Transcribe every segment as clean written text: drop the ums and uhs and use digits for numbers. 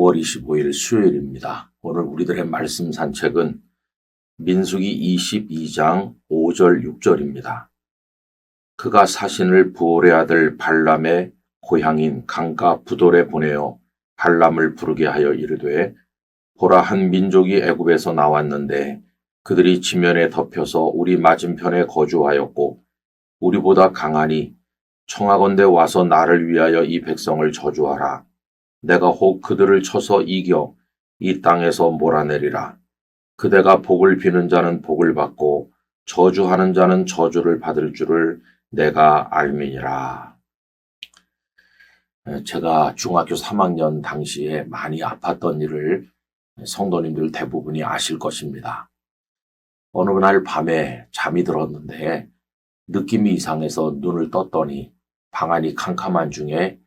9월 25일 수요일입니다. 오늘 우리들의 말씀 산책은 민수기 22장 5절 6절입니다. 그가 사신을 부올의 아들 발람의 고향인 강가 부돌에 보내어 발람을 부르게 하여 이르되 보라, 한 민족이 애굽에서 나왔는데 그들이 지면에 덮여서 우리 맞은편에 거주하였고 우리보다 강하니 청하건대 와서 나를 위하여 이 백성을 저주하라. 내가 혹 그들을 쳐서 이겨 이 땅에서 몰아내리라. 그대가 복을 비는 자는 복을 받고 저주하는 자는 저주를 받을 줄을 내가 알미니라. 제가 중학교 3학년 당시에 많이 아팠던 일을 성도님들 대부분이 아실 것입니다. 어느 날 밤에 잠이 들었는데 느낌이 이상해서 눈을 떴더니 방안이 캄캄한 중에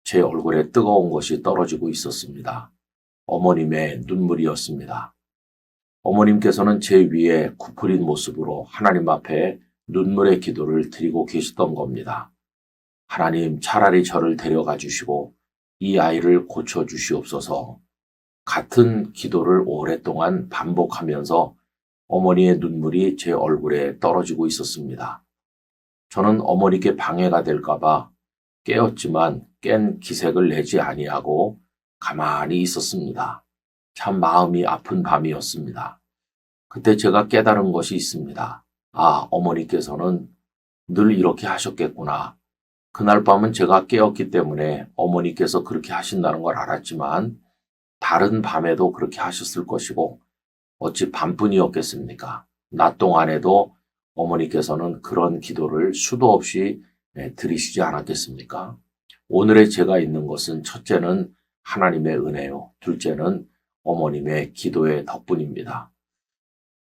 제 얼굴에 뜨거운 것이 떨어지고 있었습니다. 어머님의 눈물이었습니다. 어머님께서는 제 위에 굽어린 모습으로 하나님 앞에 눈물의 기도를 드리고 계시던 겁니다. 하나님, 차라리 저를 데려가 주시고 이 아이를 고쳐주시옵소서. 같은 기도를 오랫동안 반복하면서 어머니의 눈물이 제 얼굴에 떨어지고 있었습니다. 저는 어머니께 방해가 될까봐 깨었지만 깬 기색을 내지 아니하고 가만히 있었습니다. 참 마음이 아픈 밤이었습니다. 그때 제가 깨달은 것이 있습니다. 아, 어머니께서는 늘 이렇게 하셨겠구나. 그날 밤은 제가 깨었기 때문에 어머니께서 그렇게 하신다는 걸 알았지만 다른 밤에도 그렇게 하셨을 것이고 어찌 밤뿐이었겠습니까? 낮 동안에도 어머니께서는 그런 기도를 수도 없이 드리시지 않았겠습니까? 오늘의 제가 있는 것은 첫째는 하나님의 은혜요. 둘째는 어머님의 기도의 덕분입니다.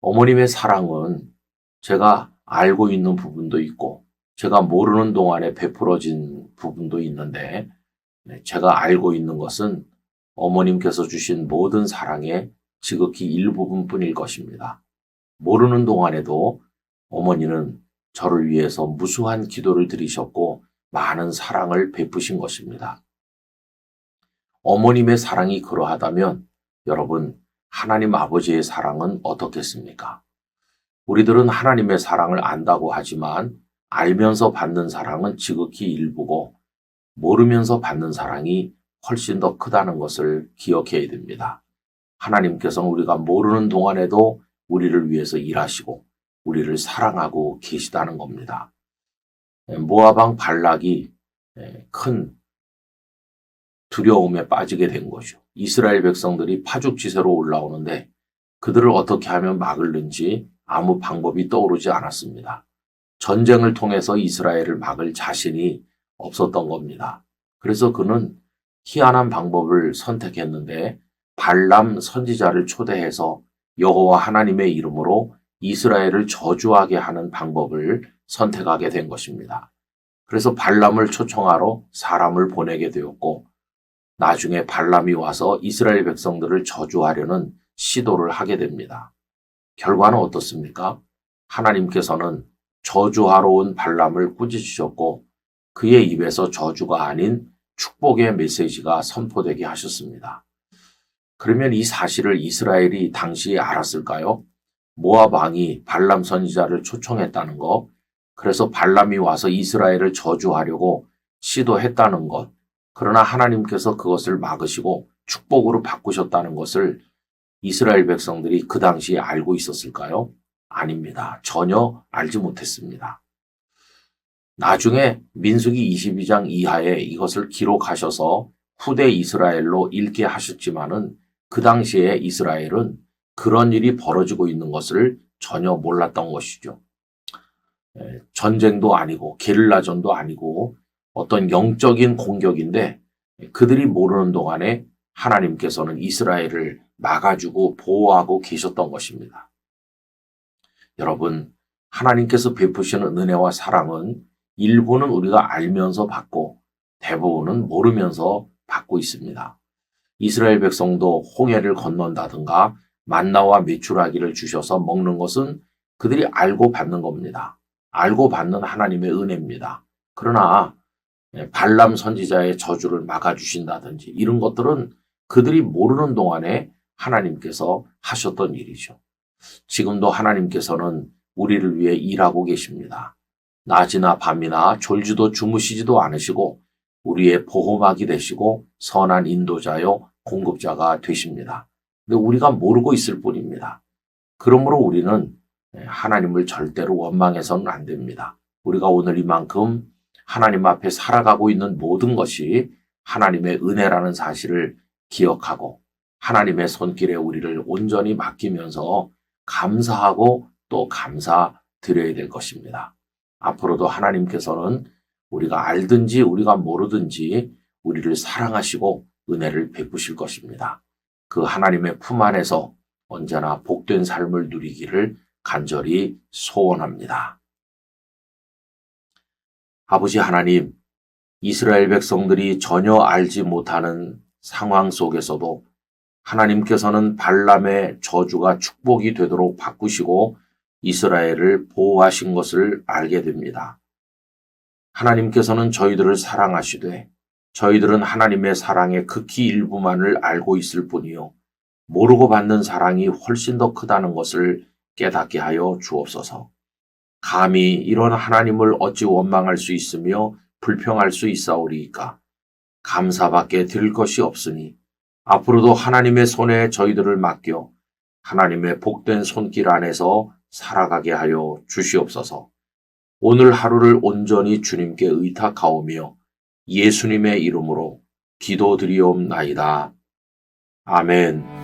어머님의 사랑은 제가 알고 있는 부분도 있고 제가 모르는 동안에 베풀어진 부분도 있는데 제가 알고 있는 것은 어머님께서 주신 모든 사랑의 지극히 일부분뿐일 것입니다. 모르는 동안에도 어머니는 저를 위해서 무수한 기도를 드리셨고 많은 사랑을 베푸신 것입니다. 어머님의 사랑이 그러하다면 여러분, 하나님 아버지의 사랑은 어떻겠습니까? 우리들은 하나님의 사랑을 안다고 하지만 알면서 받는 사랑은 지극히 일부고 모르면서 받는 사랑이 훨씬 더 크다는 것을 기억해야 됩니다. 하나님께서는 우리가 모르는 동안에도 우리를 위해서 일하시고 우리를 사랑하고 계시다는 겁니다. 모압 왕 발락이 큰 두려움에 빠지게 된 거죠. 이스라엘 백성들이 파죽지세로 올라오는데 그들을 어떻게 하면 막을는지 아무 방법이 떠오르지 않았습니다. 전쟁을 통해서 이스라엘을 막을 자신이 없었던 겁니다. 그래서 그는 희한한 방법을 선택했는데 발람 선지자를 초대해서 여호와 하나님의 이름으로 이스라엘을 저주하게 하는 방법을 선택하게 된 것입니다. 그래서 발람을 초청하러 사람을 보내게 되었고 나중에 발람이 와서 이스라엘 백성들을 저주하려는 시도를 하게 됩니다. 결과는 어떻습니까? 하나님께서는 저주하러 온 발람을 꾸짖으셨고 그의 입에서 저주가 아닌 축복의 메시지가 선포되게 하셨습니다. 그러면 이 사실을 이스라엘이 당시에 알았을까요? 모압 왕이 발람 선지자를 초청했다는 것, 그래서 발람이 와서 이스라엘을 저주하려고 시도했다는 것, 그러나 하나님께서 그것을 막으시고 축복으로 바꾸셨다는 것을 이스라엘 백성들이 그 당시에 알고 있었을까요? 아닙니다. 전혀 알지 못했습니다. 나중에 민수기 22장 이하에 이것을 기록하셔서 후대 이스라엘로 읽게 하셨지만은 그 당시에 이스라엘은 그런 일이 벌어지고 있는 것을 전혀 몰랐던 것이죠. 전쟁도 아니고 게릴라전도 아니고 어떤 영적인 공격인데 그들이 모르는 동안에 하나님께서는 이스라엘을 막아주고 보호하고 계셨던 것입니다. 여러분, 하나님께서 베푸시는 은혜와 사랑은 일부는 우리가 알면서 받고 대부분은 모르면서 받고 있습니다. 이스라엘 백성도 홍해를 건넌다든가 만나와 메추라기를 주셔서 먹는 것은 그들이 알고 받는 겁니다. 알고 받는 하나님의 은혜입니다. 그러나 발람 선지자의 저주를 막아주신다든지 이런 것들은 그들이 모르는 동안에 하나님께서 하셨던 일이죠. 지금도 하나님께서는 우리를 위해 일하고 계십니다. 낮이나 밤이나 졸지도 주무시지도 않으시고 우리의 보호막이 되시고 선한 인도자요 공급자가 되십니다. 근데 우리가 모르고 있을 뿐입니다. 그러므로 우리는 하나님을 절대로 원망해서는 안 됩니다. 우리가 오늘 이만큼 하나님 앞에 살아가고 있는 모든 것이 하나님의 은혜라는 사실을 기억하고 하나님의 손길에 우리를 온전히 맡기면서 감사하고 또 감사드려야 될 것입니다. 앞으로도 하나님께서는 우리가 알든지 우리가 모르든지 우리를 사랑하시고 은혜를 베푸실 것입니다. 그 하나님의 품 안에서 언제나 복된 삶을 누리기를 간절히 소원합니다. 아버지 하나님, 이스라엘 백성들이 전혀 알지 못하는 상황 속에서도 하나님께서는 발람의 저주가 축복이 되도록 바꾸시고 이스라엘을 보호하신 것을 알게 됩니다. 하나님께서는 저희들을 사랑하시되 저희들은 하나님의 사랑의 극히 일부만을 알고 있을 뿐이요. 모르고 받는 사랑이 훨씬 더 크다는 것을 깨닫게 하여 주옵소서. 감히 이런 하나님을 어찌 원망할 수 있으며 불평할 수 있사오리이까. 감사밖에 드릴 것이 없으니 앞으로도 하나님의 손에 저희들을 맡겨 하나님의 복된 손길 안에서 살아가게 하여 주시옵소서. 오늘 하루를 온전히 주님께 의탁하오며 예수님의 이름으로 기도드리옵나이다. 아멘.